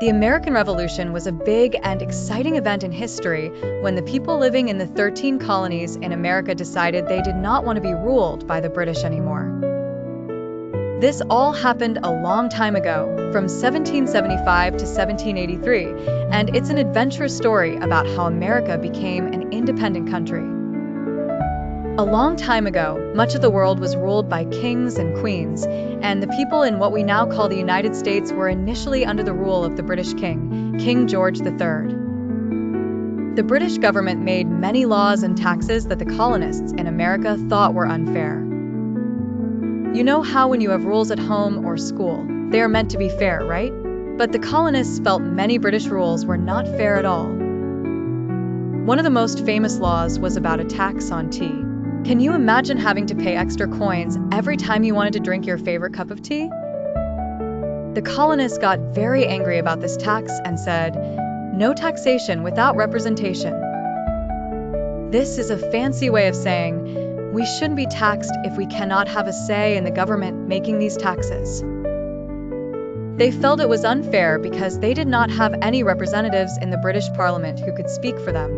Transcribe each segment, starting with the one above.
The American Revolution was a big and exciting event in history when the people living in the 13 colonies in America decided they did not want to be ruled by the British anymore. This all happened a long time ago, from 1775 to 1783, and it's an adventure story about how America became an independent country. A long time ago, much of the world was ruled by kings and queens, and the people in what we now call the United States were initially under the rule of the British king, King George III. The British government made many laws and taxes that the colonists in America thought were unfair. You know how when you have rules at home or school, they are meant to be fair, right? But the colonists felt many British rules were not fair at all. One of the most famous laws was about a tax on tea. Can you imagine having to pay extra coins every time you wanted to drink your favorite cup of tea? The colonists got very angry about this tax and said, "No taxation without representation." This is a fancy way of saying, we shouldn't be taxed if we cannot have a say in the government making these taxes. They felt it was unfair because they did not have any representatives in the British Parliament who could speak for them.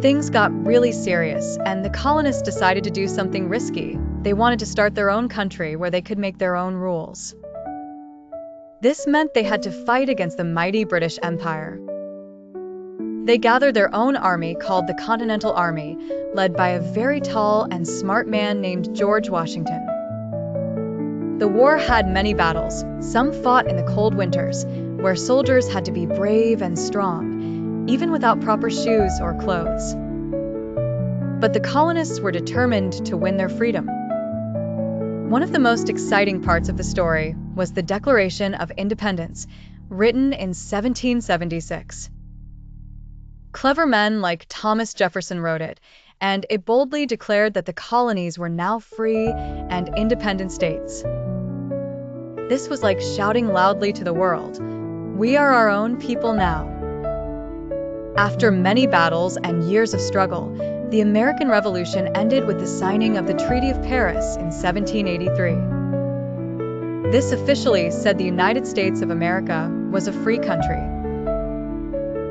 Things got really serious, and the colonists decided to do something risky. They wanted to start their own country where they could make their own rules. This meant they had to fight against the mighty British Empire. They gathered their own army called the Continental Army, led by a very tall and smart man named George Washington. The war had many battles. Some fought in the cold winters, where soldiers had to be brave and strong, even without proper shoes or clothes. But the colonists were determined to win their freedom. One of the most exciting parts of the story was the Declaration of Independence, written in 1776. Clever men like Thomas Jefferson wrote it, and it boldly declared that the colonies were now free and independent states. This was like shouting loudly to the world, "We are our own people now." After many battles and years of struggle, the American Revolution ended with the signing of the Treaty of Paris in 1783. This officially said the United States of America was a free country.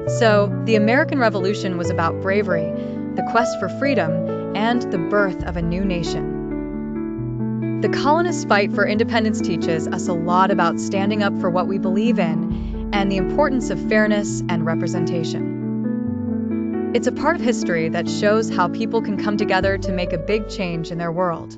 So, the American Revolution was about bravery, the quest for freedom, and the birth of a new nation. The colonists' fight for independence teaches us a lot about standing up for what we believe in and the importance of fairness and representation. It's a part of history that shows how people can come together to make a big change in their world.